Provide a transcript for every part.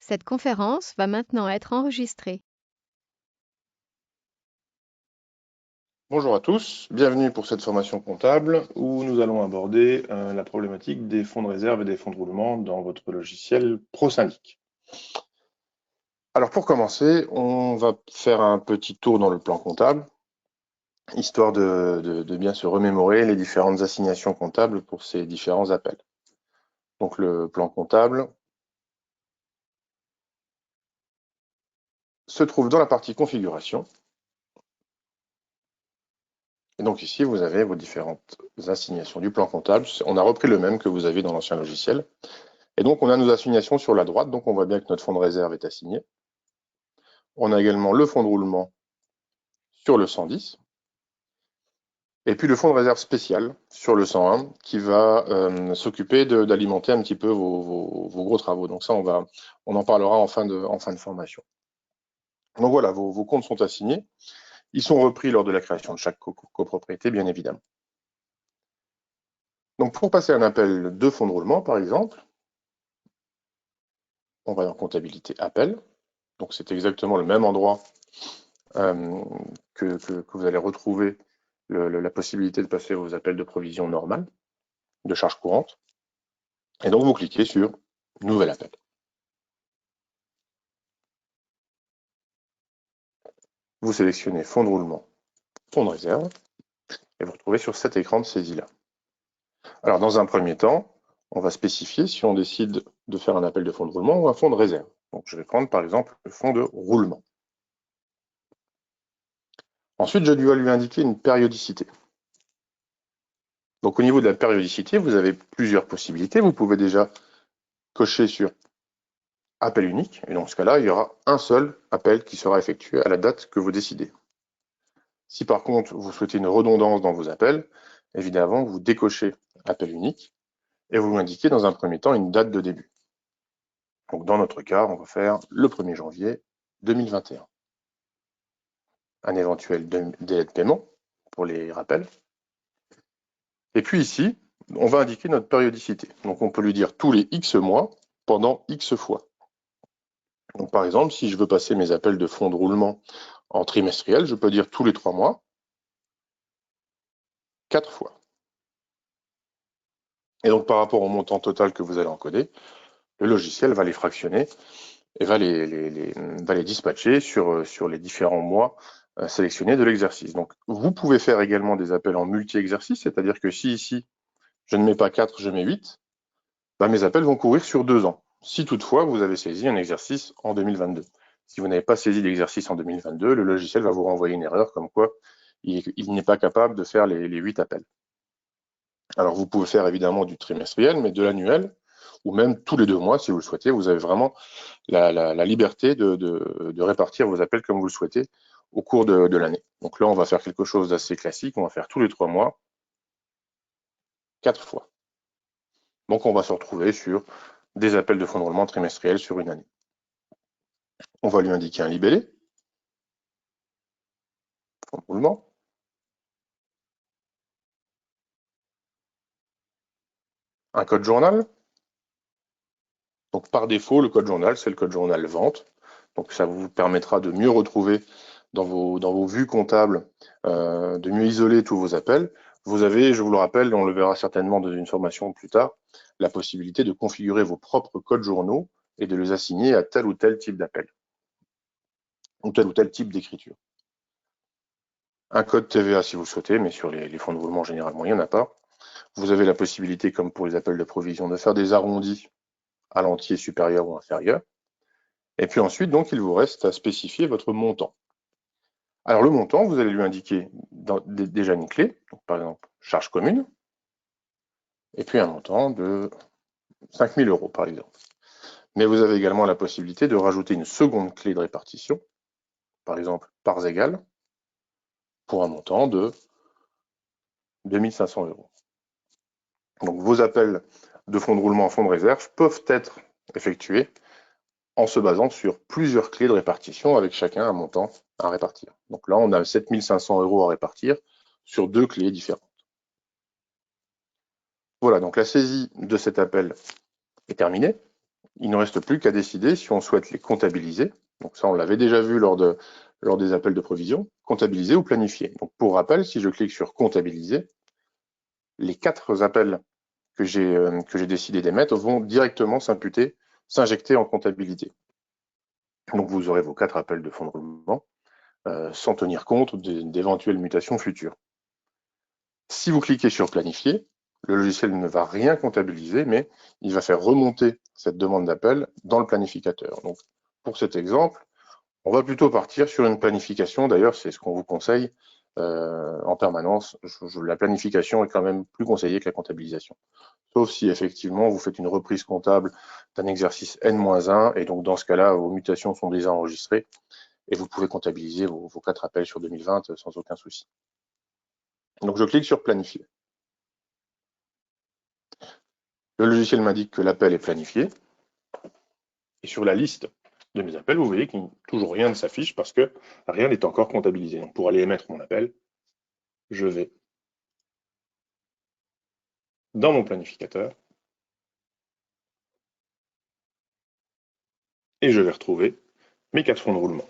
Cette conférence va maintenant être enregistrée. Bonjour à tous, bienvenue pour cette formation comptable où nous allons aborder la problématique des fonds de réserve et des fonds de roulement dans votre logiciel ProSyndic. Alors pour commencer, on va faire un petit tour dans le plan comptable, histoire de bien se remémorer les différentes assignations comptables pour ces différents appels. Donc le plan comptable se trouve dans la partie configuration. Et donc ici, vous avez vos différentes assignations du plan comptable. On a repris le même que vous aviez dans l'ancien logiciel. Et donc, on a nos assignations sur la droite. Donc, on voit bien que notre fonds de réserve est assigné. On a également le fonds de roulement sur le 110. Et puis, le fonds de réserve spécial sur le 101 qui va s'occuper d'alimenter un petit peu vos gros travaux. Donc, ça, on en parlera en fin de formation. Donc, voilà, vos comptes sont assignés. Ils sont repris lors de la création de chaque copropriété, bien évidemment. Donc, pour passer un appel de fonds de roulement, par exemple, on va dans comptabilité appel. Donc, c'est exactement le même endroit que vous allez retrouver la possibilité de passer vos appels de provision normale, de charge courante. Et donc, vous cliquez sur Nouvel appel. Vous sélectionnez Fonds de roulement, Fonds de réserve, et vous retrouvez sur cet écran de saisie-là. Alors, dans un premier temps, on va spécifier si on décide de faire un appel de fonds de roulement ou un fonds de réserve. Donc, je vais prendre par exemple le fonds de roulement. Ensuite, je dois lui indiquer une périodicité. Donc, au niveau de la périodicité, vous avez plusieurs possibilités. Vous pouvez déjà cocher sur appel unique, et dans ce cas-là, il y aura un seul appel qui sera effectué à la date que vous décidez. Si par contre, vous souhaitez une redondance dans vos appels, évidemment, vous décochez appel unique et vous indiquez dans un premier temps une date de début. Donc dans notre cas, on va faire le 1er janvier 2021. Un éventuel délai de paiement pour les rappels. Et puis ici, on va indiquer notre périodicité. Donc on peut lui dire tous les X mois pendant X fois. Donc par exemple, si je veux passer mes appels de fonds de roulement en trimestriel, je peux dire tous les 3 mois, 4 fois. Et donc par rapport au montant total que vous allez encoder, le logiciel va les fractionner et va les dispatcher sur les différents mois sélectionnés de l'exercice. Donc vous pouvez faire également des appels en multi-exercice, c'est-à-dire que si ici je ne mets pas 4, je mets 8, bah, mes appels vont courir sur 2 ans. Si toutefois vous avez saisi un exercice en 2022. Si vous n'avez pas saisi l'exercice en 2022, le logiciel va vous renvoyer une erreur comme quoi il n'est pas capable de faire les 8 appels. Alors vous pouvez faire évidemment du trimestriel, mais de l'annuel, ou même tous les 2 mois si vous le souhaitez. Vous avez vraiment la liberté de répartir vos appels comme vous le souhaitez au cours de l'année. Donc là, on va faire quelque chose d'assez classique. On va faire tous les 3 mois, 4 fois. Donc on va se retrouver sur des appels de fonds de roulement trimestriels sur une année. On va lui indiquer un libellé, fonds de roulement. Un code journal. Donc par défaut, le code journal, c'est le code journal vente. Donc ça vous permettra de mieux retrouver dans vos vues comptables, de mieux isoler tous vos appels. Vous avez, je vous le rappelle, on le verra certainement dans une formation plus tard, la possibilité de configurer vos propres codes journaux et de les assigner à tel ou tel type d'appel, ou tel type d'écriture. Un code TVA si vous le souhaitez, mais sur les fonds de roulement, généralement, il n'y en a pas. Vous avez la possibilité, comme pour les appels de provision, de faire des arrondis à l'entier supérieur ou inférieur. Et puis ensuite, donc, il vous reste à spécifier votre montant. Alors, le montant, vous allez lui indiquer déjà une clé, donc, par exemple, charge commune, et puis un montant de 5 000 €, par exemple. Mais vous avez également la possibilité de rajouter une seconde clé de répartition, par exemple, parts égales, pour un montant de 2 500 €. Donc, vos appels de fonds de roulement en fonds de réserve peuvent être effectués en se basant sur plusieurs clés de répartition avec chacun un montant à répartir. Donc là, on a 7 500 € à répartir sur 2 clés différentes. Voilà, donc la saisie de cet appel est terminée. il ne reste plus qu'à décider si on souhaite les comptabiliser. Donc ça, on l'avait déjà vu lors des appels de provision, comptabiliser ou planifier. Donc pour rappel, si je clique sur comptabiliser, les 4 appels que j'ai décidé d'émettre vont directement s'injecter en comptabilité. Donc vous aurez vos 4 appels de fonds de roulement sans tenir compte d'éventuelles mutations futures. Si vous cliquez sur planifier, le logiciel ne va rien comptabiliser, mais il va faire remonter cette demande d'appel dans le planificateur. Donc, pour cet exemple, on va plutôt partir sur une planification. D'ailleurs, c'est ce qu'on vous conseille en permanence. La planification est quand même plus conseillée que la comptabilisation. Sauf si effectivement vous faites une reprise comptable d'un exercice N-1, et donc dans ce cas-là, vos mutations sont déjà enregistrées et vous pouvez comptabiliser vos 4 appels sur 2020 sans aucun souci. Donc je clique sur planifier. Le logiciel m'indique que l'appel est planifié. Et sur la liste de mes appels, vous voyez que toujours rien ne s'affiche parce que rien n'est encore comptabilisé. Donc pour aller émettre mon appel, je vais dans mon planificateur et je vais retrouver mes 4 fonds de roulement.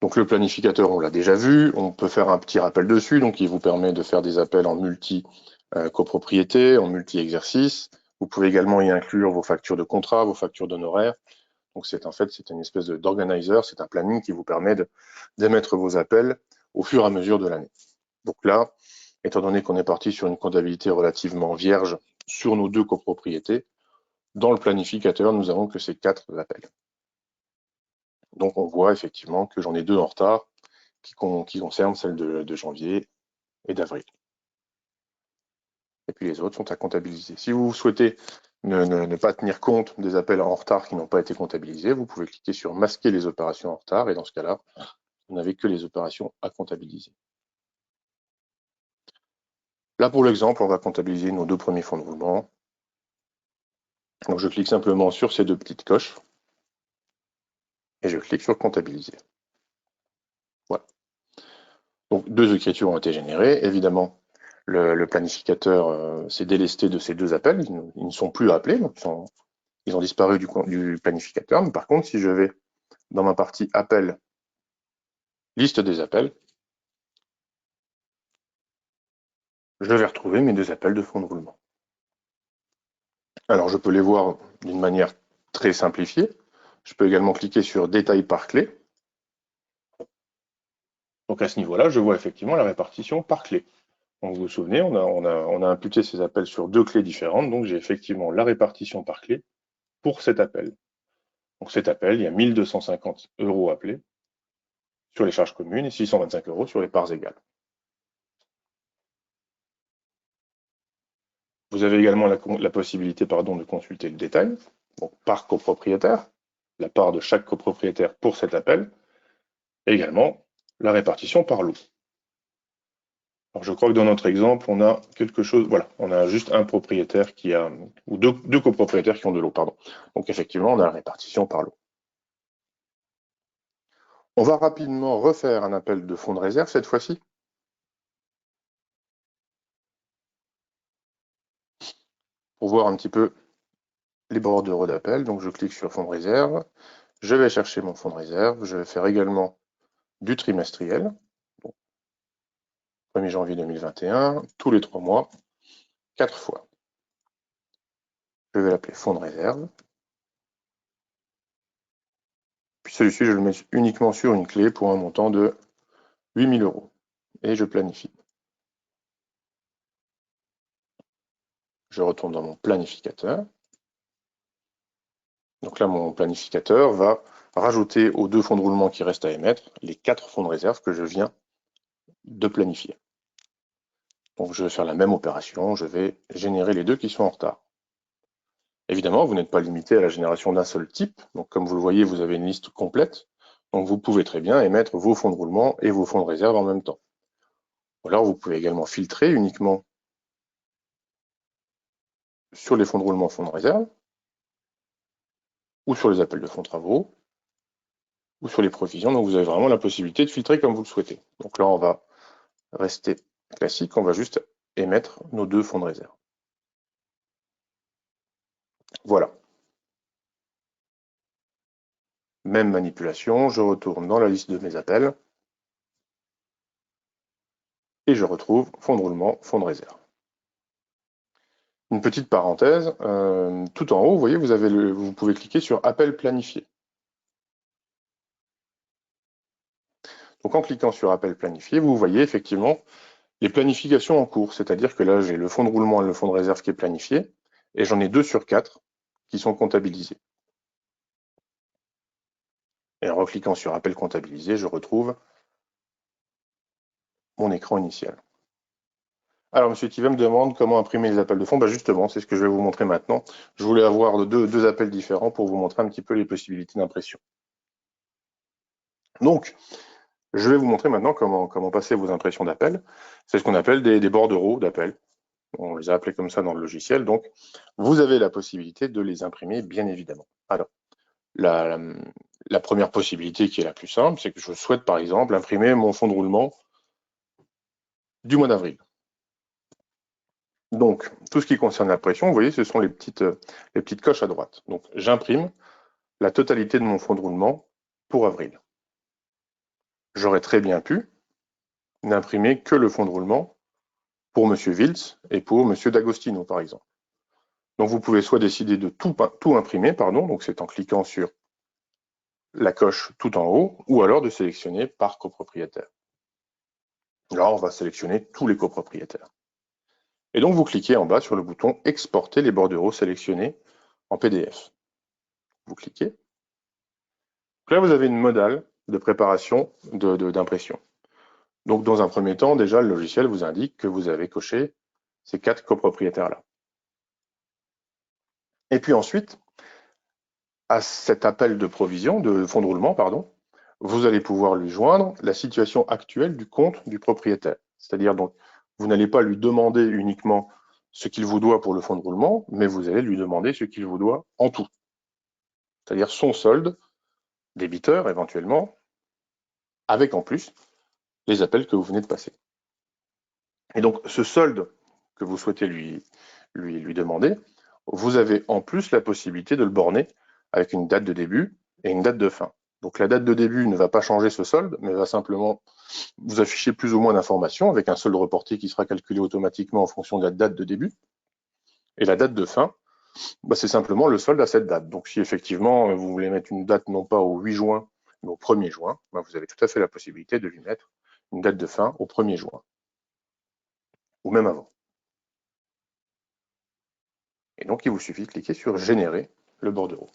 Donc le planificateur, on l'a déjà vu, on peut faire un petit rappel dessus, donc il vous permet de faire des appels en multi-copropriété, en multi-exercice. Vous pouvez également y inclure vos factures de contrat, vos factures d'honoraires. Donc c'est une espèce d'organizer, c'est un planning qui vous permet d'émettre vos appels au fur et à mesure de l'année. Donc là, étant donné qu'on est parti sur une comptabilité relativement vierge sur nos 2 copropriétés, dans le planificateur, nous avons que ces 4 appels. Donc on voit effectivement que j'en ai 2 en retard qui concernent celles de janvier et d'avril. Et puis les autres sont à comptabiliser. Si vous souhaitez ne pas tenir compte des appels en retard qui n'ont pas été comptabilisés, vous pouvez cliquer sur masquer les opérations en retard et dans ce cas-là, vous n'avez que les opérations à comptabiliser. Là, pour l'exemple, on va comptabiliser nos 2 premiers fonds de roulement. Donc je clique simplement sur ces 2 petites coches et je clique sur comptabiliser. Voilà. Donc 2 écritures ont été générées. Évidemment, le planificateur s'est délesté de ces 2 appels. Ils ne sont plus appelés, donc ils ont disparu du planificateur. Mais par contre, si je vais dans ma partie appel, liste des appels, je vais retrouver mes 2 appels de fonds de roulement. Alors je peux les voir d'une manière très simplifiée. Je peux également cliquer sur détail par clé. Donc à ce niveau-là, je vois effectivement la répartition par clé. Donc vous vous souvenez, on a imputé ces appels sur 2 clés différentes, donc j'ai effectivement la répartition par clé pour cet appel. Donc cet appel, il y a 1250 € appelés sur les charges communes et 625 € sur les parts égales. Vous avez également la possibilité de consulter le détail, donc par copropriétaire, la part de chaque copropriétaire pour cet appel, et également la répartition par lot. Alors je crois que dans notre exemple, on a quelque chose, voilà, on a juste un propriétaire ou deux copropriétaires qui ont de l'eau, pardon. Donc effectivement, on a la répartition par lot. On va rapidement refaire un appel de fonds de réserve cette fois-ci. Pour voir un petit peu les bordereaux d'appel. Donc je clique sur fonds de réserve, je vais chercher mon fonds de réserve, je vais faire également du trimestriel. 1er janvier 2021, tous les 3 mois, 4 fois. Je vais l'appeler fonds de réserve. Puis celui-ci, je le mets uniquement sur une clé pour un montant de 8 000 €. Et je planifie. Je retourne dans mon planificateur. Donc là, mon planificateur va rajouter aux 2 fonds de roulement qui restent à émettre les 4 fonds de réserve que je viens de planifier. Donc je vais faire la même opération, je vais générer les 2 qui sont en retard. Évidemment, vous n'êtes pas limité à la génération d'un seul type. Donc comme vous le voyez, vous avez une liste complète. Donc vous pouvez très bien émettre vos fonds de roulement et vos fonds de réserve en même temps. Ou alors vous pouvez également filtrer uniquement sur les fonds de roulement fonds de réserve, ou sur les appels de fonds travaux, ou sur les provisions. Donc vous avez vraiment la possibilité de filtrer comme vous le souhaitez. Donc là, on va rester classique, on va juste émettre nos 2 fonds de réserve. Voilà. Même manipulation, je retourne dans la liste de mes appels et je retrouve fonds de roulement, fonds de réserve. Une petite parenthèse, tout en haut, vous voyez, vous pouvez cliquer sur appel planifié. Donc en cliquant sur appel planifié, vous voyez effectivement les planifications en cours, c'est-à-dire que là j'ai le fonds de roulement et le fonds de réserve qui est planifié, et j'en ai 2 sur 4 qui sont comptabilisés. Et en recliquant sur appel comptabilisé, je retrouve mon écran initial. Alors, M. Thivet me demande comment imprimer les appels de fonds. Justement, c'est ce que je vais vous montrer maintenant. Je voulais avoir deux appels différents pour vous montrer un petit peu les possibilités d'impression. Donc, je vais vous montrer maintenant comment passer vos impressions d'appels. C'est ce qu'on appelle des bordereaux d'appels. On les a appelés comme ça dans le logiciel. Donc, vous avez la possibilité de les imprimer, bien évidemment. Alors, la première possibilité qui est la plus simple, c'est que je souhaite, par exemple, imprimer mon fonds de roulement du mois d'avril. Donc, tout ce qui concerne la pression, vous voyez, ce sont les petites coches à droite. Donc, j'imprime la totalité de mon fonds de roulement pour avril. J'aurais très bien pu n'imprimer que le fonds de roulement pour M. Wiltz et pour M. D'Agostino, par exemple. Donc, vous pouvez soit décider de tout imprimer, donc c'est en cliquant sur la coche tout en haut, ou alors de sélectionner par copropriétaire. Là, on va sélectionner tous les copropriétaires. Et donc, vous cliquez en bas sur le bouton « Exporter les bordereaux sélectionnés en PDF ». Vous cliquez. Là, vous avez une modale de préparation d'impression. Donc, dans un premier temps, déjà, le logiciel vous indique que vous avez coché ces 4 copropriétaires-là. Et puis ensuite, à cet appel de provision, de fonds de roulement, vous allez pouvoir lui joindre la situation actuelle du compte du propriétaire. C'est-à-dire, donc, vous n'allez pas lui demander uniquement ce qu'il vous doit pour le fonds de roulement, mais vous allez lui demander ce qu'il vous doit en tout. C'est-à-dire son solde, débiteur éventuellement, avec en plus les appels que vous venez de passer. Et donc, ce solde que vous souhaitez lui demander, vous avez en plus la possibilité de le borner avec une date de début et une date de fin. Donc, la date de début ne va pas changer ce solde, mais va simplement vous afficher plus ou moins d'informations avec un solde reporté qui sera calculé automatiquement en fonction de la date de début. Et la date de fin, c'est simplement le solde à cette date. Donc, si effectivement vous voulez mettre une date non pas au 8 juin, mais au 1er juin, vous avez tout à fait la possibilité de lui mettre une date de fin au 1er juin. Ou même avant. Et donc, il vous suffit de cliquer sur « Générer le bordereau ».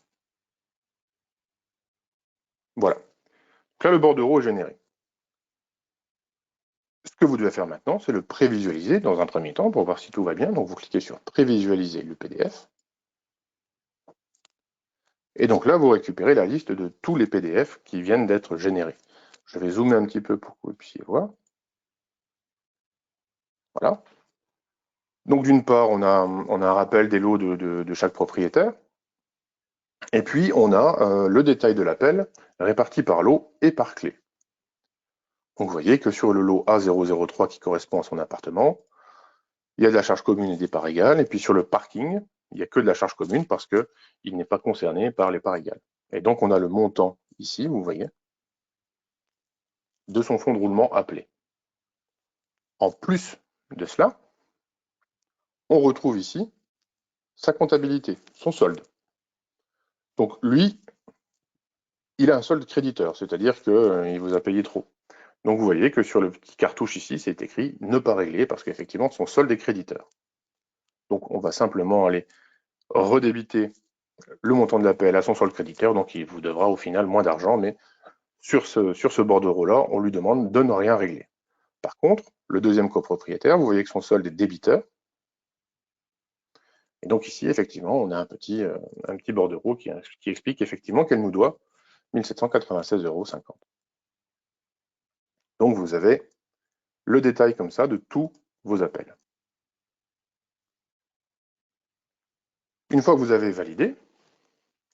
Voilà. Donc là, le bordereau est généré. Ce que vous devez faire maintenant, c'est le prévisualiser dans un premier temps pour voir si tout va bien. Donc, vous cliquez sur « Prévisualiser le PDF ». Et donc là, vous récupérez la liste de tous les PDF qui viennent d'être générés. Je vais zoomer un petit peu pour que vous puissiez voir. Voilà. Donc d'une part, on a un rappel des lots de chaque propriétaire. Et puis, on a le détail de l'appel réparti par lot et par clé. Donc vous voyez que sur le lot A003 qui correspond à son appartement, il y a de la charge commune et des parts égales. Et puis sur le parking, il n'y a que de la charge commune parce qu'il n'est pas concerné par les parts égales. Et donc on a le montant ici, vous voyez, de son fonds de roulement appelé. En plus de cela, on retrouve ici sa comptabilité, son solde. Donc lui, il a un solde créditeur, c'est-à-dire qu'il vous a payé trop. Donc vous voyez que sur le petit cartouche ici, c'est écrit « Ne pas régler » parce qu'effectivement, son solde est créditeur. Donc on va simplement aller redébiter le montant de l'appel à son solde créditeur, donc il vous devra au final moins d'argent, mais sur ce bordereau-là, on lui demande de ne rien régler. Par contre, le deuxième copropriétaire, vous voyez que son solde est débiteur. Et donc ici, effectivement, on a un petit bordereau qui explique effectivement qu'elle nous doit 1 796,50 €. Donc vous avez le détail comme ça de tous vos appels. Une fois que vous avez validé,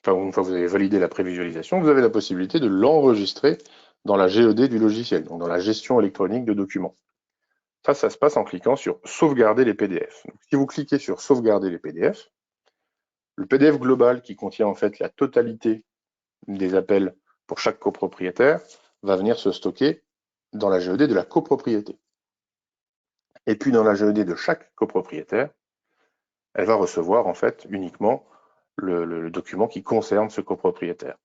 une fois que vous avez validé la prévisualisation, vous avez la possibilité de l'enregistrer dans la GED du logiciel, donc dans la gestion électronique de documents. Ça se passe en cliquant sur « Sauvegarder les PDF ». Donc, si vous cliquez sur « Sauvegarder les PDF », le PDF global qui contient en fait la totalité des appels pour chaque copropriétaire va venir se stocker dans la GED de la copropriété. Et puis dans la GED de chaque copropriétaire, elle va recevoir en fait uniquement le document qui concerne ce copropriétaire.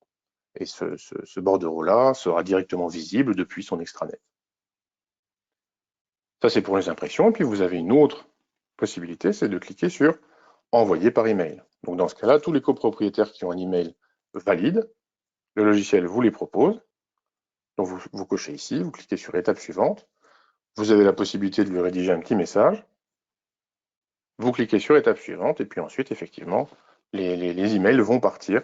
Et ce bordereau-là sera directement visible depuis son extranet. Ça, c'est pour les impressions. Et puis vous avez une autre possibilité, c'est de cliquer sur Envoyer par email. Donc dans ce cas-là, tous les copropriétaires qui ont un email valide, le logiciel vous les propose. Donc vous cochez ici, vous cliquez sur Étape suivante. Vous avez la possibilité de lui rédiger un petit message. Vous cliquez sur Étape suivante et puis ensuite, effectivement, les emails vont partir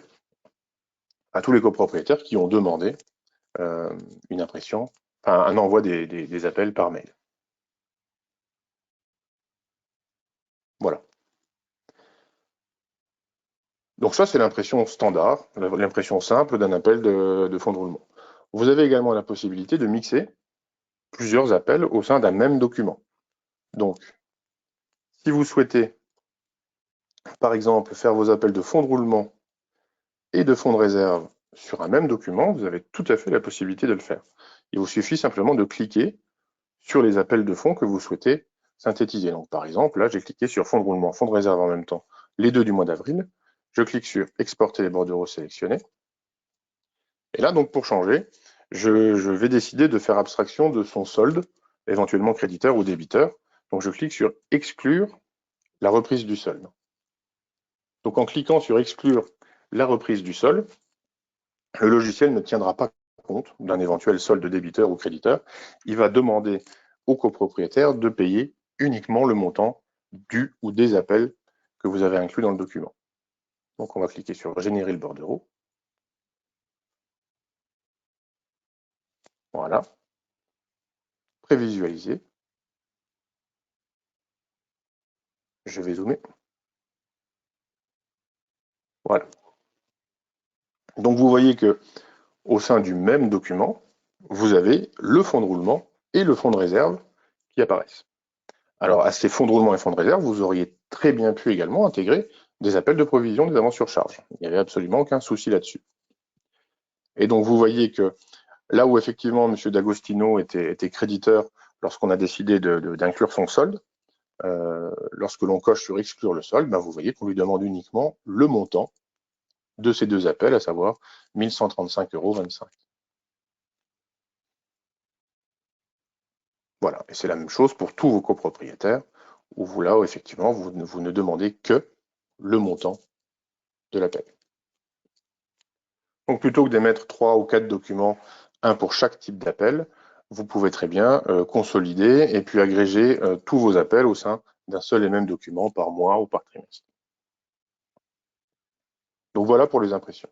à tous les copropriétaires qui ont demandé une impression, enfin, un envoi des appels par mail. Voilà. Donc ça, c'est l'impression standard, l'impression simple d'un appel de fonds de roulement. Vous avez également la possibilité de mixer plusieurs appels au sein d'un même document. Donc, si vous souhaitez, par exemple, faire vos appels de fonds de roulement et de fonds de réserve sur un même document, vous avez tout à fait la possibilité de le faire. Il vous suffit simplement de cliquer sur les appels de fonds que vous souhaitez synthétiser. Donc, par exemple, là, j'ai cliqué sur fonds de roulement, fonds de réserve en même temps, les deux du mois d'avril. Je clique sur exporter les bordereaux sélectionnés. Et là, donc, pour changer, je vais décider de faire abstraction de son solde, éventuellement créditeur ou débiteur. Donc, je clique sur exclure la reprise du solde. Donc, en cliquant sur exclure la reprise du solde, le logiciel ne tiendra pas compte d'un éventuel solde débiteur ou créditeur. Il va demander au copropriétaire de payer uniquement le montant du ou des appels que vous avez inclus dans le document. Donc, on va cliquer sur générer le bordereau. Voilà. Prévisualiser. Je vais zoomer. Voilà. Donc, vous voyez que au sein du même document, vous avez le fonds de roulement et le fonds de réserve qui apparaissent. Alors, à ces fonds de roulement et fonds de réserve, vous auriez très bien pu également intégrer des appels de provision, des avances sur charge. Il n'y avait absolument aucun souci là-dessus. Et donc, vous voyez que là où effectivement M. D'Agostino était créditeur lorsqu'on a décidé d'inclure son solde, lorsque l'on coche sur exclure le solde, ben vous voyez qu'on lui demande uniquement le montant de ces deux appels, à savoir 1 135,25 €. Voilà, et c'est la même chose pour tous vos copropriétaires, où vous là, où effectivement, vous ne demandez que le montant de l'appel. Donc plutôt que d'émettre 3 ou 4 documents, un pour chaque type d'appel, vous pouvez très bien consolider et puis agréger tous vos appels au sein d'un seul et même document par mois ou par trimestre. Donc voilà pour les impressions.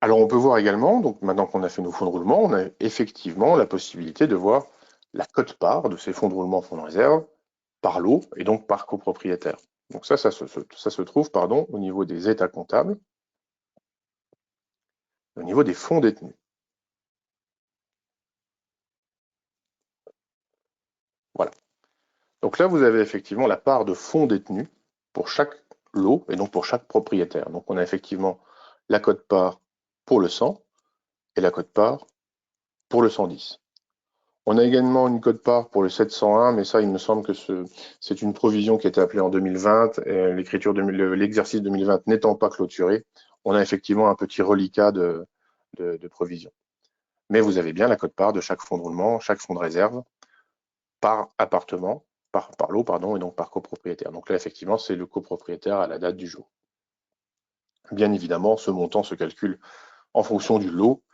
Alors on peut voir également, donc maintenant qu'on a fait nos fonds de roulement, on a effectivement la possibilité de voir la quote-part de ces fonds de roulement, fonds de réserve, par lot et donc par copropriétaire. Donc ça se trouve au niveau des états comptables, au niveau des fonds détenus. Voilà. Donc là, vous avez effectivement la part de fonds détenus pour chaque lot et donc pour chaque propriétaire. Donc on a effectivement la quote-part pour le 100 et la quote-part pour le 110. On a également une quote-part pour le 701, mais ça, il me semble que c'est une provision qui a été appelée en 2020, et l'exercice 2020 n'étant pas clôturé, on a effectivement un petit reliquat de provision. Mais vous avez bien la quote-part de chaque fonds de roulement, chaque fonds de réserve, par appartement, par lot, pardon, et donc par copropriétaire. Donc là, effectivement, c'est le copropriétaire à la date du jour. Bien évidemment, ce montant se calcule en fonction du lot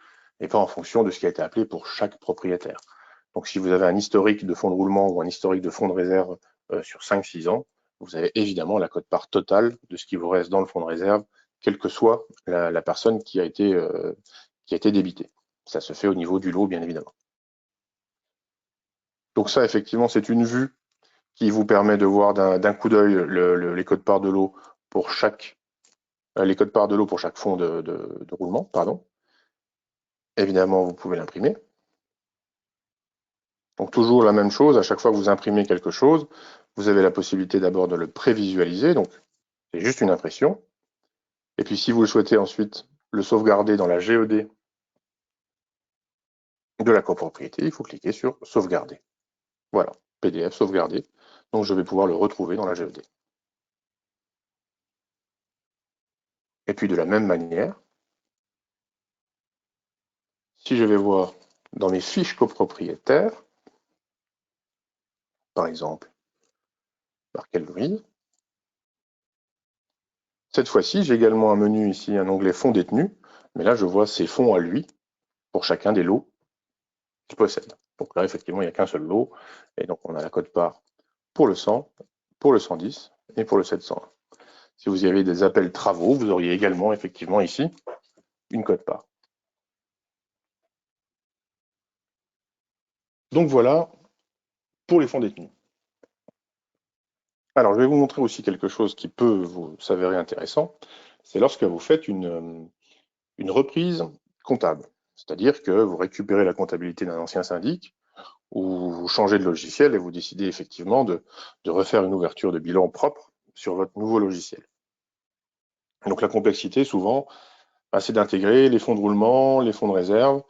et pas en fonction de ce qui a été appelé pour chaque propriétaire. Donc si vous avez un historique de fonds de roulement ou un historique de fonds de réserve sur 5-6 ans, vous avez évidemment la quote-part totale de ce qui vous reste dans le fonds de réserve, quelle que soit la personne qui a été débitée. Ça se fait au niveau du lot, bien évidemment. Donc ça, effectivement, c'est une vue qui vous permet de voir d'un coup d'œil les codes-parts de lot pour chaque fonds de roulement, pardon. Évidemment, vous pouvez l'imprimer. Donc toujours la même chose, à chaque fois que vous imprimez quelque chose, vous avez la possibilité d'abord de le prévisualiser. Donc C'est juste une impression. Et puis si vous le souhaitez ensuite le sauvegarder dans la GED de la copropriété, il faut cliquer sur sauvegarder. Voilà, PDF sauvegardé. Donc je vais pouvoir le retrouver dans la GED. Et puis de la même manière, si je vais voir dans mes fiches copropriétaires, par exemple, Markel Louise, cette fois-ci, j'ai également un menu ici, un onglet fonds détenus, mais là je vois ses fonds à lui pour chacun des lots qu'il possède. Donc là, effectivement, il n'y a qu'un seul lot, et donc on a la quote-part pour le 100, pour le 110 et pour le 701. Si vous y avez des appels travaux, vous auriez également effectivement ici une quote-part. Donc voilà pour les fonds détenus. Alors je vais vous montrer aussi quelque chose qui peut vous s'avérer intéressant, c'est lorsque vous faites une reprise comptable. C'est-à-dire que vous récupérez la comptabilité d'un ancien syndic, ou vous changez de logiciel et vous décidez effectivement de refaire une ouverture de bilan propre sur votre nouveau logiciel. Donc la complexité, souvent, c'est d'intégrer les fonds de roulement, les fonds de réserve,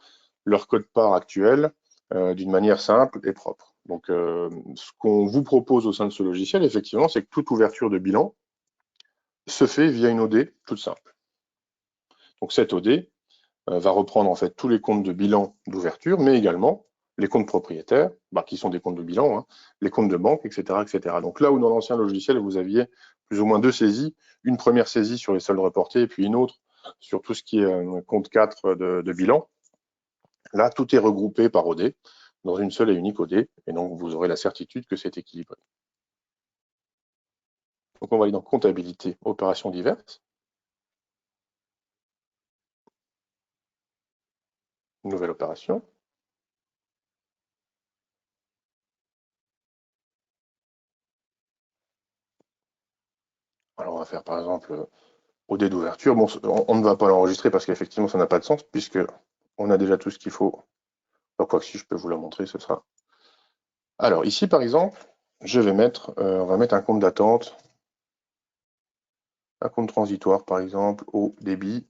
leur code-part actuel, d'une manière simple et propre. Donc ce qu'on vous propose au sein de ce logiciel, effectivement, c'est que toute ouverture de bilan se fait via une OD toute simple. Donc cette OD va reprendre en fait tous les comptes de bilan d'ouverture, mais également les comptes propriétaires, qui sont des comptes de bilan, les comptes de banque, etc., etc. Donc là où dans l'ancien logiciel, vous aviez plus ou moins deux saisies, une première saisie sur les soldes reportés et puis une autre sur tout ce qui est compte 4 de bilan, là tout est regroupé par OD dans une seule et unique OD, et donc vous aurez la certitude que c'est équilibré. Donc on va aller dans comptabilité, opérations diverses, nouvelle opération. Alors on va faire par exemple OD d'ouverture. Bon, on ne va pas l'enregistrer parce qu'effectivement ça n'a pas de sens puisque on a déjà tout ce qu'il faut. Quoi que si je peux vous la montrer, ce sera. Alors ici par exemple, je vais mettre, on va mettre un compte d'attente, un compte transitoire par exemple au débit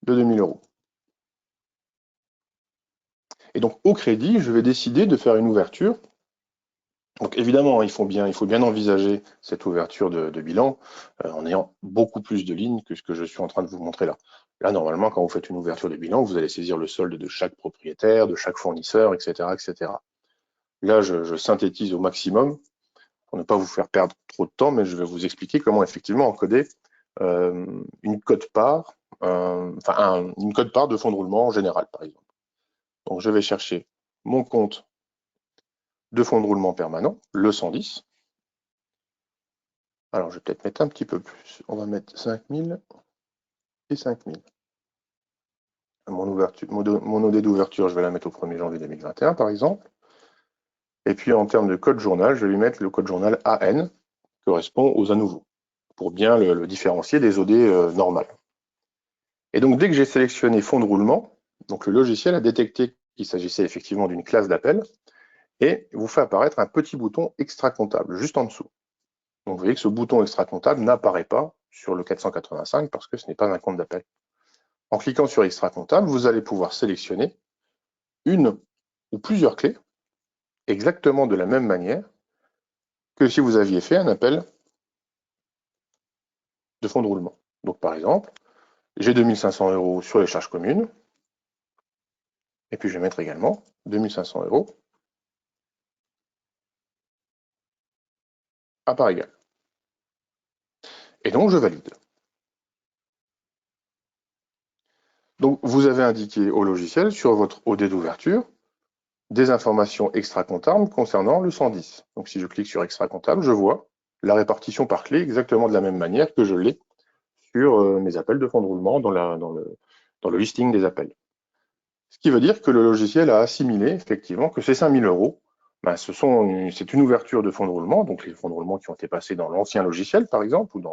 de 2000 €. Et donc au crédit, je vais décider de faire une ouverture. Donc évidemment, il faut bien envisager cette ouverture de bilan en ayant beaucoup plus de lignes que ce que je suis en train de vous montrer là. Là, normalement, quand vous faites une ouverture de bilan, vous allez saisir le solde de chaque propriétaire, de chaque fournisseur, etc., etc. Là, je synthétise au maximum pour ne pas vous faire perdre trop de temps, mais je vais vous expliquer comment effectivement encoder une cote-part, une cote-part de fonds de roulement en général, par exemple. Donc, je vais chercher mon compte de fonds de roulement permanent, le 110. Alors, je vais peut-être mettre un petit peu plus. On va mettre 5000 et 5000. Mon OD d'ouverture, je vais la mettre au 1er janvier 2021, par exemple. Et puis, en termes de code journal, je vais lui mettre le code journal AN, qui correspond aux à nouveau, pour bien le différencier des OD normales. Et donc, dès que j'ai sélectionné fonds de roulement, donc le logiciel a détecté qu'il s'agissait effectivement d'une classe d'appel et vous fait apparaître un petit bouton extra comptable juste en dessous. Donc, vous voyez que ce bouton extra comptable n'apparaît pas sur le 485 parce que ce n'est pas un compte d'appel. En cliquant sur extra comptable, vous allez pouvoir sélectionner une ou plusieurs clés exactement de la même manière que si vous aviez fait un appel de fonds de roulement. Donc, par exemple, j'ai 2500 € sur les charges communes. Et puis, je vais mettre également 2500 € à part égale. Et donc, je valide. Donc, vous avez indiqué au logiciel sur votre OD d'ouverture des informations extra-comptables concernant le 110. Donc, si je clique sur extra-comptable, je vois la répartition par clé exactement de la même manière que je l'ai sur mes appels de fonds de roulement dans le listing des appels. Ce qui veut dire que le logiciel a assimilé effectivement que ces 5000 €, c'est une ouverture de fonds de roulement, donc les fonds de roulement qui ont été passés dans l'ancien logiciel par exemple, ou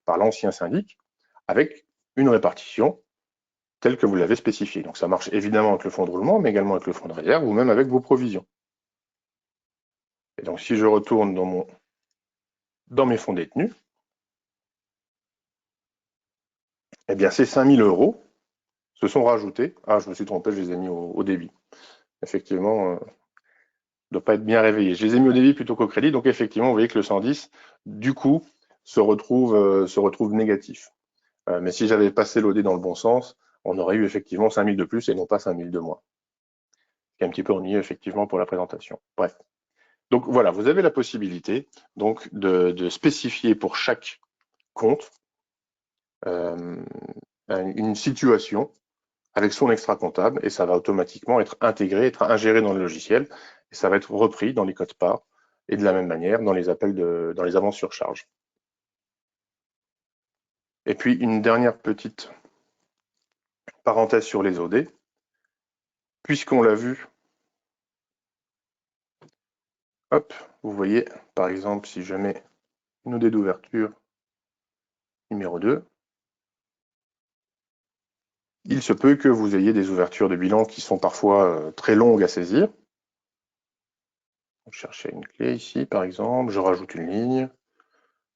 par l'ancien syndic, avec une répartition telle que vous l'avez spécifiée. Donc ça marche évidemment avec le fonds de roulement, mais également avec le fonds de réserve, ou même avec vos provisions. Et donc si je retourne dans mes fonds détenus, eh bien ces 5 000 euros se sont rajoutés. Ah, je me suis trompé, je les ai mis au débit. Effectivement, ne doit pas être bien réveillé. Je les ai mis au débit plutôt qu'au crédit, donc effectivement, vous voyez que le 110, du coup, se retrouve négatif. Mais si j'avais passé l'OD dans le bon sens, on aurait eu effectivement 5 000 de plus et non pas 5 000 de moins. C'est un petit peu ennuyeux effectivement pour la présentation. Bref. Donc voilà, vous avez la possibilité donc de spécifier pour chaque compte euh, une situation avec son extra comptable et ça va automatiquement être intégré, être ingéré dans le logiciel et ça va être repris dans les codes parts et de la même manière dans les appels dans les avances sur charge. Et puis une dernière petite parenthèse sur les OD, puisqu'on l'a vu, hop, vous voyez par exemple si je mets une OD d'ouverture numéro 2, il se peut que vous ayez des ouvertures de bilan qui sont parfois très longues à saisir. Je cherchais une clé ici, par exemple. Je rajoute une ligne.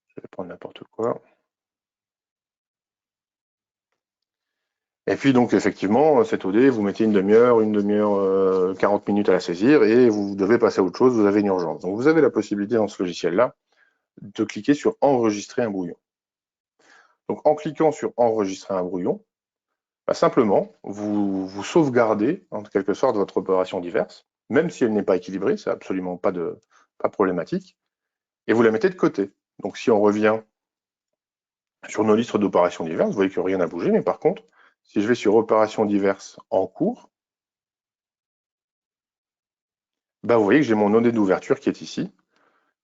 Je vais prendre n'importe quoi. Et puis donc effectivement, cette OD, vous mettez une demi-heure, 40 minutes à la saisir et vous devez passer à autre chose, vous avez une urgence. Donc vous avez la possibilité dans ce logiciel-là de cliquer sur enregistrer un brouillon. Donc en cliquant sur enregistrer un brouillon, bah, simplement, vous sauvegardez en quelque sorte votre opération diverse, même si elle n'est pas équilibrée, c'est absolument pas problématique, et vous la mettez de côté. Donc si on revient sur nos listes d'opérations diverses, vous voyez que rien n'a bougé, mais par contre, si je vais sur opérations diverses en cours, bah vous voyez que j'ai mon OD d'ouverture qui est ici.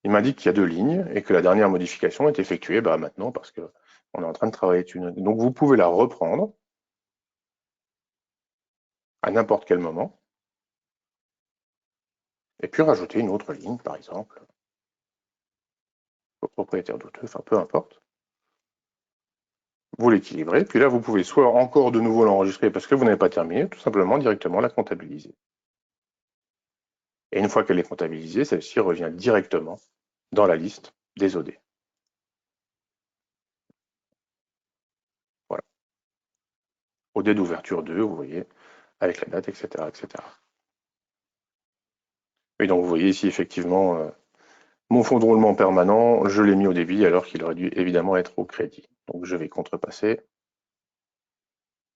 Il m'indique qu'il y a 2 lignes et que la dernière modification est effectuée maintenant parce qu'on est en train de travailler dessus. Donc vous pouvez la reprendre à n'importe quel moment et puis rajouter une autre ligne, par exemple, au propriétaire douteux, enfin peu importe. Vous l'équilibrez, puis là vous pouvez soit encore de nouveau l'enregistrer parce que vous n'avez pas terminé, tout simplement directement la comptabiliser. Et une fois qu'elle est comptabilisée, celle-ci revient directement dans la liste des OD. Voilà. OD d'ouverture 2, vous voyez, avec la date, etc. etc. Et donc vous voyez ici effectivement mon fonds de roulement permanent, je l'ai mis au débit alors qu'il aurait dû évidemment être au crédit. Donc je vais contrepasser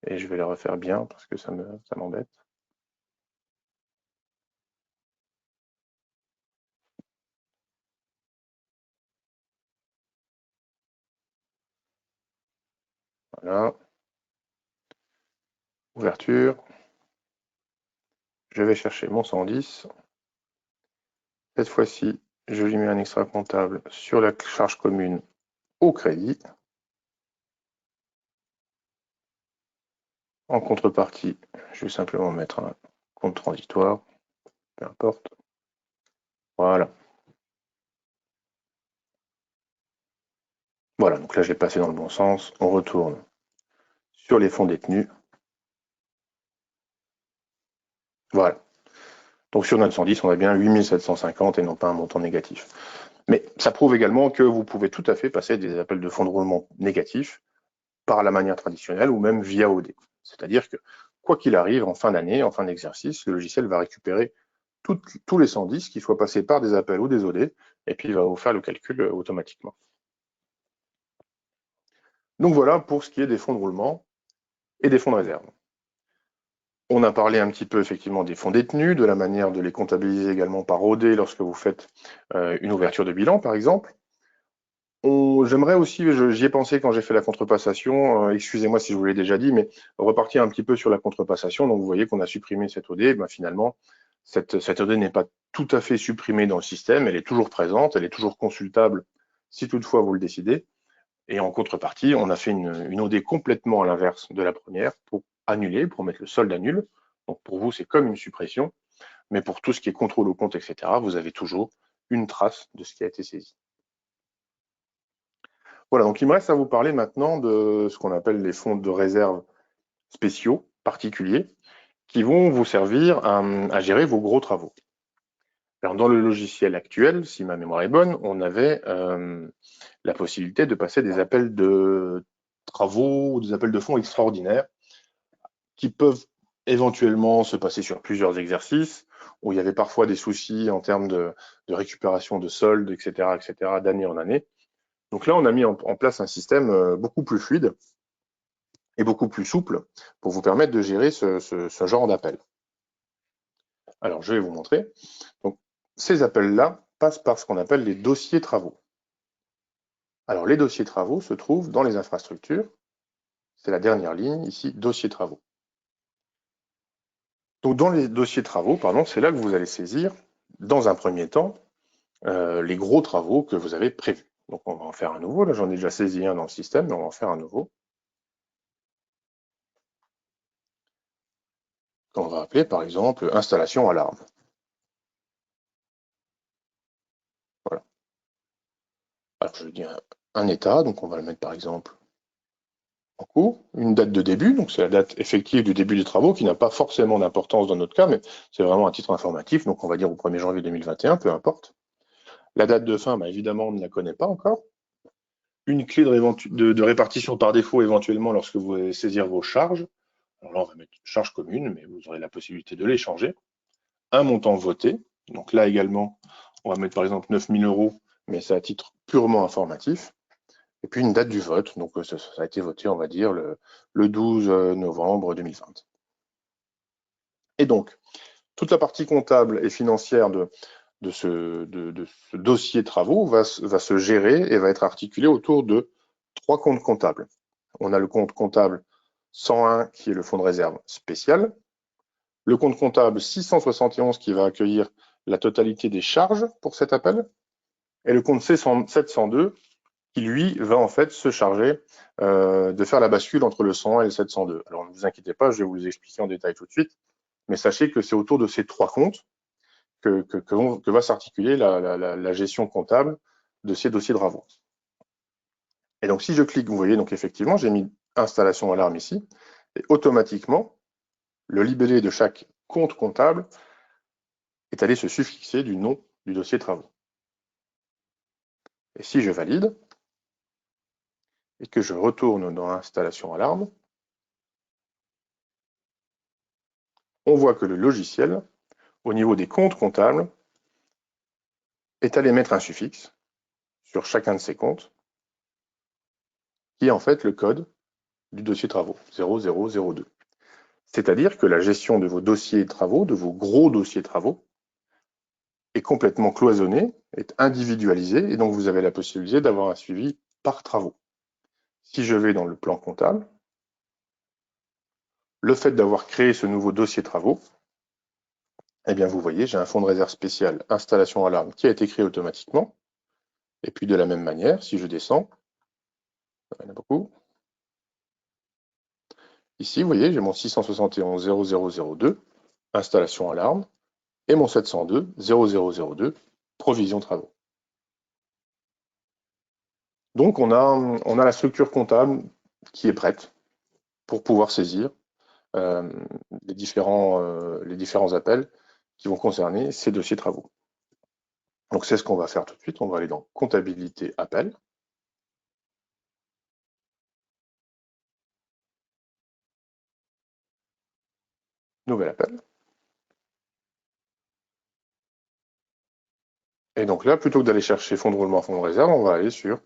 et je vais le refaire bien parce que ça m'embête. Voilà. Ouverture. Je vais chercher mon 110. Cette fois-ci, je lui mets un extra comptable sur la charge commune au crédit. En contrepartie, je vais simplement mettre un compte transitoire, peu importe. Voilà. Voilà, donc là je l'ai passé dans le bon sens. On retourne sur les fonds détenus. Voilà. Donc sur notre 110, on a bien 8750 et non pas un montant négatif. Mais ça prouve également que vous pouvez tout à fait passer des appels de fonds de roulement négatifs par la manière traditionnelle ou même via OD. C'est-à-dire que quoi qu'il arrive, en fin d'année, en fin d'exercice, le logiciel va récupérer tous les 110 qui soient passés par des appels ou des OD et puis il va vous faire le calcul automatiquement. Donc voilà pour ce qui est des fonds de roulement et des fonds de réserve. On a parlé un petit peu effectivement des fonds détenus, de la manière de les comptabiliser également par OD lorsque vous faites une ouverture de bilan par exemple. J'aimerais aussi, j'y ai pensé quand j'ai fait la contrepassation, excusez-moi si je vous l'ai déjà dit, mais repartir un petit peu sur la contrepassation. Donc vous voyez qu'on a supprimé cette OD, finalement, cette OD n'est pas tout à fait supprimée dans le système, elle est toujours présente, elle est toujours consultable si toutefois vous le décidez. Et en contrepartie, on a fait une OD complètement à l'inverse de la première pour annuler, pour mettre le solde à nul. Donc pour vous, c'est comme une suppression, mais pour tout ce qui est contrôle au compte, etc., vous avez toujours une trace de ce qui a été saisi. Voilà, donc il me reste à vous parler maintenant de ce qu'on appelle les fonds de réserve spéciaux, particuliers, qui vont vous servir à gérer vos gros travaux. Alors, dans le logiciel actuel, si ma mémoire est bonne, on avait la possibilité de passer des appels de travaux ou des appels de fonds extraordinaires qui peuvent éventuellement se passer sur plusieurs exercices, où il y avait parfois des soucis en termes de récupération de soldes, etc., d'année en année. Donc là, on a mis en place un système beaucoup plus fluide et beaucoup plus souple pour vous permettre de gérer ce genre d'appel. Alors, je vais vous montrer. Donc, ces appels-là passent par ce qu'on appelle les dossiers travaux. Alors, les dossiers travaux se trouvent dans les infrastructures. C'est la dernière ligne ici, dossiers travaux. Donc, dans les dossiers travaux, pardon, c'est là que vous allez saisir, dans un premier temps, les gros travaux que vous avez prévus. Donc, on va en faire un nouveau. Là, j'en ai déjà saisi un dans le système, mais on va en faire un nouveau. Qu'on va appeler, par exemple, installation alarme. Voilà. Alors, je dis un état, donc on va le mettre, par exemple, en cours, une date de début, donc c'est la date effective du début des travaux, qui n'a pas forcément d'importance dans notre cas, mais c'est vraiment un titre informatif, donc on va dire au 1er janvier 2021, peu importe. La date de fin, bah, évidemment, on ne la connaît pas encore. Une clé de répartition par défaut, éventuellement, lorsque vous allez saisir vos charges. Alors là, on va mettre charge commune, mais vous aurez la possibilité de les changer. Un montant voté, donc là également, on va mettre par exemple 9 000 €, mais c'est à titre purement informatif. Et puis une date du vote, donc ça a été voté, on va dire, le 12 novembre 2020. Et donc, toute la partie comptable et financière de ce dossier travaux va se gérer et va être articulée autour de 3 comptes comptables. On a le compte comptable 101 qui est le fonds de réserve spécial, le compte comptable 671 qui va accueillir la totalité des charges pour cet appel, et le compte 702 qui, lui, va en fait se charger de faire la bascule entre le 101 et le 702. Alors ne vous inquiétez pas, je vais vous expliquer en détail tout de suite, mais sachez que c'est autour de ces 3 comptes que va s'articuler la gestion comptable de ces dossiers de travaux. Et donc si je clique, vous voyez, donc effectivement, j'ai mis installation alarme ici, et automatiquement, le libellé de chaque compte comptable est allé se suffixer du nom du dossier de travaux. Et si je valide, et que je retourne dans installation alarme, on voit que le logiciel, au niveau des comptes comptables, est allé mettre un suffixe sur chacun de ces comptes, qui est en fait le code du dossier travaux, 0002. C'est-à-dire que la gestion de vos dossiers travaux, de vos gros dossiers travaux, est complètement cloisonnée, est individualisée, et donc vous avez la possibilité d'avoir un suivi par travaux. Si je vais dans le plan comptable, le fait d'avoir créé ce nouveau dossier travaux, eh bien vous voyez, j'ai un fonds de réserve spécial installation alarme qui a été créé automatiquement. Et puis de la même manière, si je descends, il y en a beaucoup. Ici, vous voyez, j'ai mon 671 0002, installation alarme, et mon 702 0002, provision travaux. Donc on a la structure comptable qui est prête pour pouvoir saisir les différents appels qui vont concerner ces dossiers travaux. Donc c'est ce qu'on va faire tout de suite. On va aller dans comptabilité appel. Nouvel appel. Et donc là, plutôt que d'aller chercher fonds de roulement, fonds de réserve, on va aller sur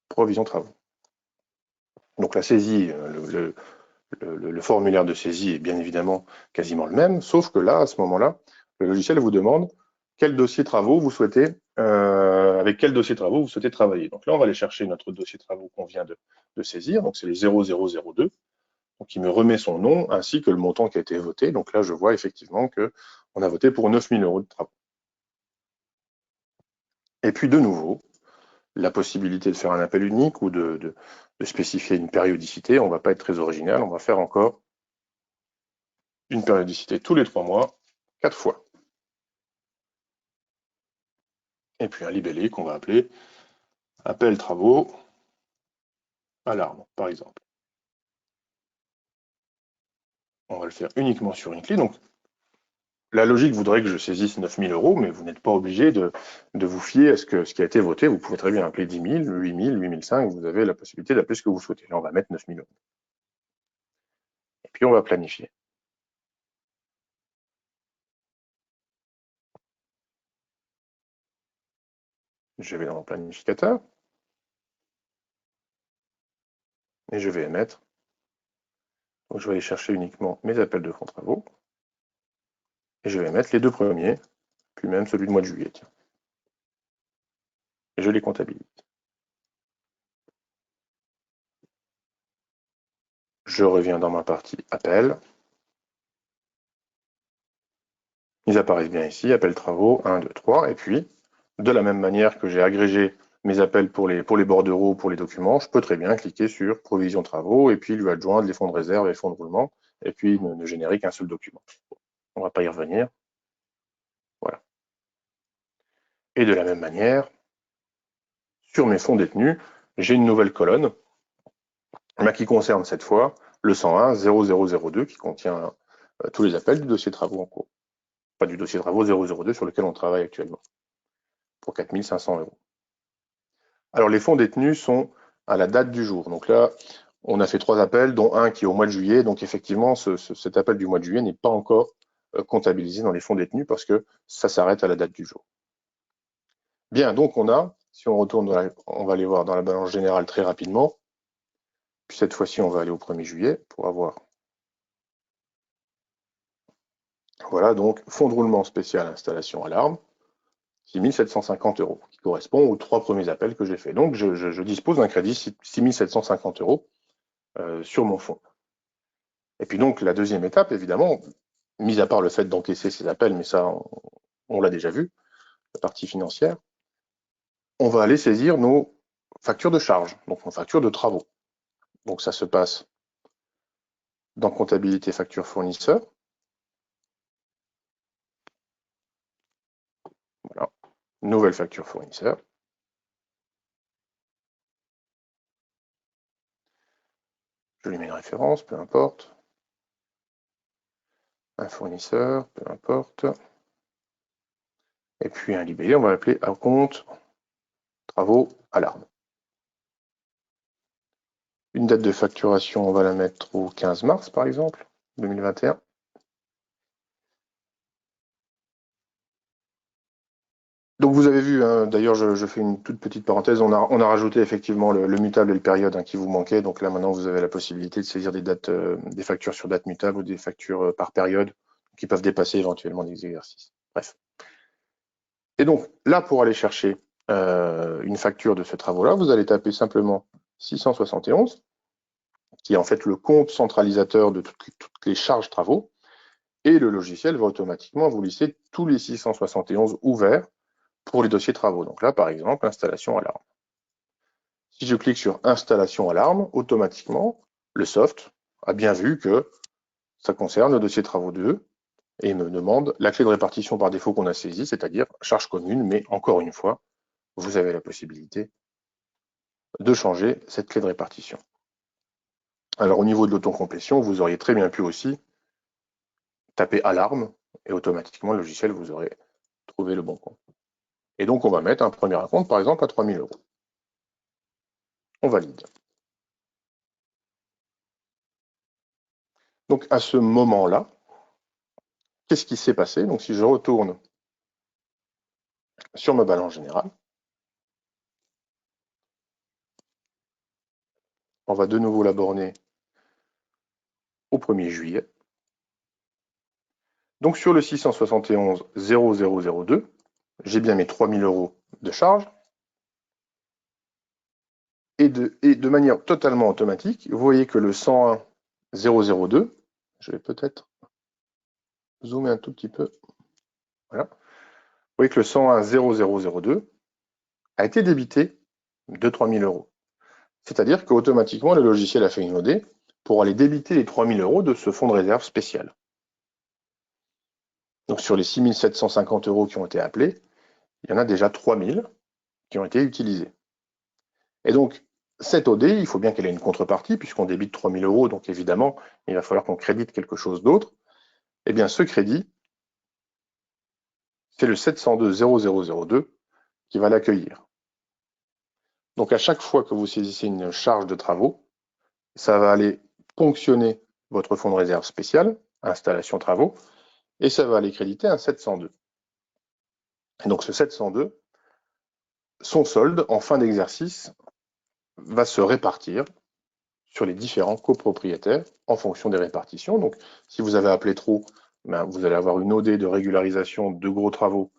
provision travaux. Donc la saisie, le formulaire de saisie est bien évidemment quasiment le même, sauf que là, à ce moment-là, le logiciel vous demande quel dossier travaux vous souhaitez, avec quel dossier travaux vous souhaitez travailler. Donc là, on va aller chercher notre dossier travaux qu'on vient de saisir, donc c'est le 0002, donc il me remet son nom ainsi que le montant qui a été voté. Donc là, je vois effectivement qu'on a voté pour 9 000 € de travaux. Et puis de nouveau, la possibilité de faire un appel unique ou de spécifier une périodicité. On ne va pas être très original, on va faire encore une périodicité tous les 3 mois, 4 fois. Et puis un libellé qu'on va appeler appel travaux alarme, par exemple. On va le faire uniquement sur une clé. Donc la logique voudrait que je saisisse 9 000 euros, mais vous n'êtes pas obligé de vous fier à ce qui a été voté. Vous pouvez très bien appeler 10 000, 8 000, 8 500. Vous avez la possibilité d'appeler ce que vous souhaitez. Là, on va mettre 9 000 euros. Et puis, on va planifier. Je vais dans mon planificateur et je vais émettre. Donc, je vais aller chercher uniquement mes appels de fonds travaux et je vais mettre les deux premiers, puis même celui du mois de juillet. Tiens. Et je les comptabilise. Je reviens dans ma partie appel. Ils apparaissent bien ici, appel travaux 1, 2, 3. Et puis, de la même manière que j'ai agrégé mes appels pour les bordereaux, pour les documents, je peux très bien cliquer sur provision travaux et puis lui adjoindre les fonds de réserve et les fonds de roulement et puis ne générer qu'un seul document. On ne va pas y revenir. Voilà. Et de la même manière, sur mes fonds détenus, j'ai une nouvelle colonne qui concerne cette fois le 101 0002 qui contient tous les appels du dossier travaux en cours. Pas du dossier travaux 002 sur lequel on travaille actuellement, pour 4 500 euros. Alors les fonds détenus sont à la date du jour. Donc là, on a fait 3 appels, dont un qui est au mois de juillet. Donc effectivement, cet appel du mois de juillet n'est pas encore comptabilisé dans les fonds détenus parce que ça s'arrête à la date du jour. Bien, donc si on retourne, on va aller voir dans la balance générale très rapidement. Puis cette fois-ci, on va aller au 1er juillet pour avoir. Voilà, donc fonds de roulement spécial installation alarme, 6 750 euros, qui correspond aux 3 premiers appels que j'ai fait. Donc je dispose d'un crédit 6 750 euros sur mon fonds. Et puis donc la deuxième étape, évidemment, mis à part le fait d'encaisser ces appels, mais ça, on l'a déjà vu, la partie financière, on va aller saisir nos factures de charge, donc nos factures de travaux. Donc ça se passe dans comptabilité facture fournisseur. Voilà, nouvelle facture fournisseur. Je lui mets une référence, peu importe. Un fournisseur, peu importe. Et puis un libellé, on va l'appeler à compte travaux alarme. Une date de facturation, on va la mettre au 15 mars, par exemple, 2021. Donc vous avez vu, hein, d'ailleurs je fais une toute petite parenthèse, on a rajouté effectivement le mutable et le période qui vous manquait. Donc là maintenant vous avez la possibilité de saisir des dates, des factures sur date mutable ou des factures par période qui peuvent dépasser éventuellement des exercices. Bref. Et donc là pour aller chercher une facture de ce travaux-là, vous allez taper simplement 671, qui est en fait le compte centralisateur de toutes les charges travaux, et le logiciel va automatiquement vous lister tous les 671 ouverts pour les dossiers travaux. Donc là, par exemple, installation alarme. Si je clique sur installation alarme, automatiquement, le soft a bien vu que ça concerne le dossier travaux 2 et me demande la clé de répartition par défaut qu'on a saisie, c'est-à-dire charge commune, mais encore une fois, vous avez la possibilité de changer cette clé de répartition. Alors au niveau de l'autocomplétion, vous auriez très bien pu aussi taper alarme et automatiquement le logiciel vous aurait trouvé le bon compte. Et donc on va mettre un premier acompte par exemple à 3 000 euros. On valide. Donc à ce moment-là, qu'est-ce qui s'est passé? Donc si je retourne sur ma balance générale, on va de nouveau la borner au 1er juillet. Donc sur le 671 0002, j'ai bien mes 3 000 euros de charge. Et de manière totalement automatique, vous voyez que le 101 002, je vais peut-être zoomer un tout petit peu. Voilà. Vous voyez que le 101 0002 a été débité de 3 000 euros. C'est-à-dire qu'automatiquement, le logiciel a fait une OD pour aller débiter les 3 000 euros de ce fonds de réserve spécial. Donc sur les 6 750 euros qui ont été appelés, il y en a déjà 3 000 qui ont été utilisés. Et donc, cette OD, il faut bien qu'elle ait une contrepartie, puisqu'on débite 3 000 euros, donc évidemment, il va falloir qu'on crédite quelque chose d'autre. Eh bien, ce crédit, c'est le 702.0002 qui va l'accueillir. Donc à chaque fois que vous saisissez une charge de travaux, ça va aller ponctionner votre fonds de réserve spécial, installation travaux, et ça va aller créditer un 702. Et donc ce 702, son solde en fin d'exercice va se répartir sur les différents copropriétaires en fonction des répartitions. Donc si vous avez appelé trop, vous allez avoir une OD de régularisation de gros travaux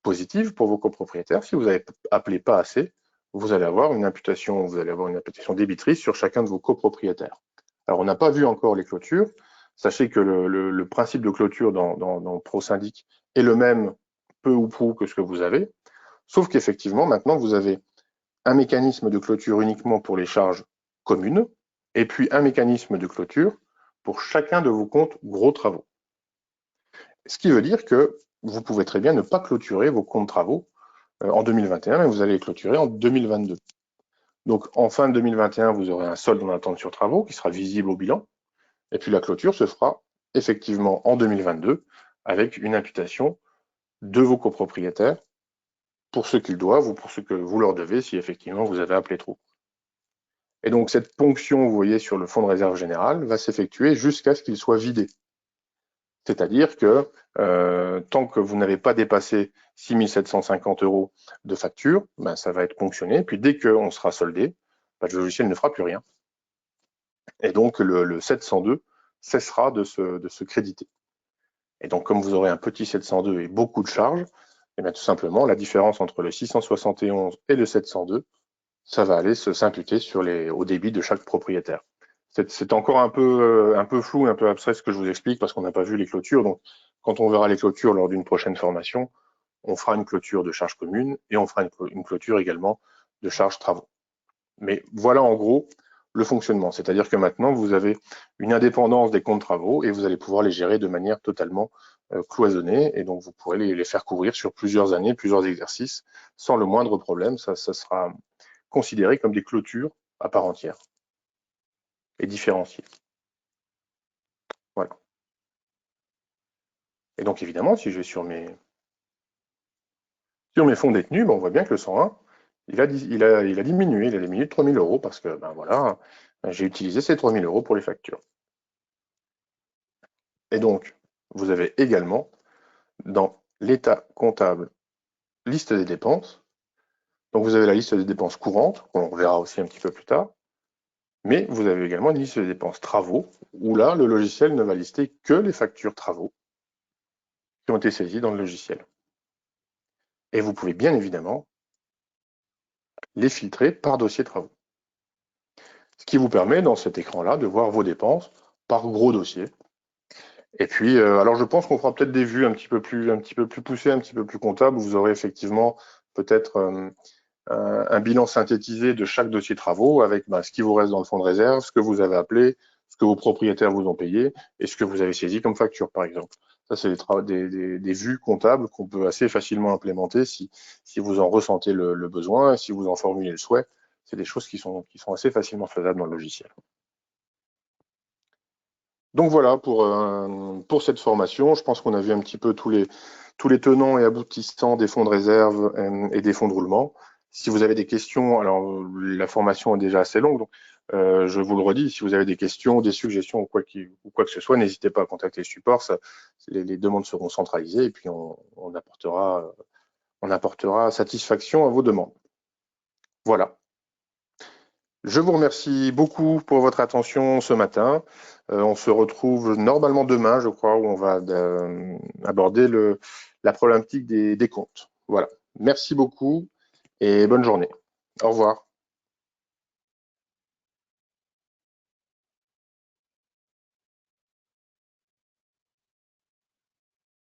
positive pour vos copropriétaires. Si vous avez appelé pas assez, vous allez avoir une imputation débitrice sur chacun de vos copropriétaires. Alors on n'a pas vu encore les clôtures. Sachez que le principe de clôture dans ProSyndic est le même peu ou prou que ce que vous avez, sauf qu'effectivement maintenant vous avez un mécanisme de clôture uniquement pour les charges communes et puis un mécanisme de clôture pour chacun de vos comptes gros travaux. Ce qui veut dire que vous pouvez très bien ne pas clôturer vos comptes travaux en 2021, mais vous allez les clôturer en 2022. Donc en fin de 2021, vous aurez un solde en attente sur travaux qui sera visible au bilan, et puis la clôture se fera effectivement en 2022 avec une imputation de vos copropriétaires pour ce qu'ils doivent ou pour ce que vous leur devez si effectivement vous avez appelé trop. Et donc cette ponction, vous voyez, sur le fonds de réserve général va s'effectuer jusqu'à ce qu'il soit vidé. C'est-à-dire que tant que vous n'avez pas dépassé 6 750 € de facture, ça va être ponctionné. Puis dès qu'on sera soldé, le logiciel ne fera plus rien. Et donc le 702 cessera de se créditer. Et donc comme vous aurez un petit 702 et beaucoup de charges, et bien tout simplement la différence entre le 671 et le 702, ça va aller s'imputer au débit de chaque propriétaire. C'est encore un peu flou, un peu abstrait ce que je vous explique parce qu'on n'a pas vu les clôtures. Donc, quand on verra les clôtures lors d'une prochaine formation, on fera une clôture de charges communes et on fera une clôture également de charges travaux. Mais voilà en gros le fonctionnement. C'est-à-dire que maintenant, vous avez une indépendance des comptes travaux et vous allez pouvoir les gérer de manière totalement cloisonnée. Et donc, vous pourrez les faire couvrir sur plusieurs années, plusieurs exercices, sans le moindre problème. Ça sera considéré comme des clôtures à part entière et différenciées. Voilà. Et donc évidemment, si je vais sur mes fonds détenus, on voit bien que le 101, il a diminué, il a diminué de 3 000 € parce que voilà, j'ai utilisé ces 3 000 € pour les factures. Et donc, vous avez également dans l'état comptable liste des dépenses. Donc vous avez la liste des dépenses courantes, qu'on verra aussi un petit peu plus tard. Mais vous avez également une liste des dépenses travaux, où là, le logiciel ne va lister que les factures travaux qui ont été saisies dans le logiciel. Et vous pouvez bien évidemment les filtrer par dossier travaux. Ce qui vous permet, dans cet écran-là, de voir vos dépenses par gros dossier. Et puis, alors je pense qu'on fera peut-être des vues un petit peu plus poussées, un petit peu plus comptables. Vous aurez effectivement peut-être un bilan synthétisé de chaque dossier travaux avec ce qui vous reste dans le fonds de réserve, ce que vous avez appelé, ce que vos propriétaires vous ont payé et ce que vous avez saisi comme facture, par exemple. Ça, c'est des vues comptables qu'on peut assez facilement implémenter si vous en ressentez le besoin et si vous en formulez le souhait. C'est des choses qui sont assez facilement faisables dans le logiciel. Donc voilà pour cette formation. Je pense qu'on a vu un petit peu tous les tenants et aboutissants des fonds de réserve et des fonds de roulement. Si vous avez des questions, alors la formation est déjà assez longue, donc je vous le redis, si vous avez des questions, des suggestions ou quoi que ce soit, n'hésitez pas à contacter le support. Les demandes seront centralisées et puis on apportera satisfaction à vos demandes. Voilà. Je vous remercie beaucoup pour votre attention ce matin. On se retrouve normalement demain, je crois, où on va aborder la problématique des comptes. Voilà. Merci beaucoup et bonne journée. Au revoir.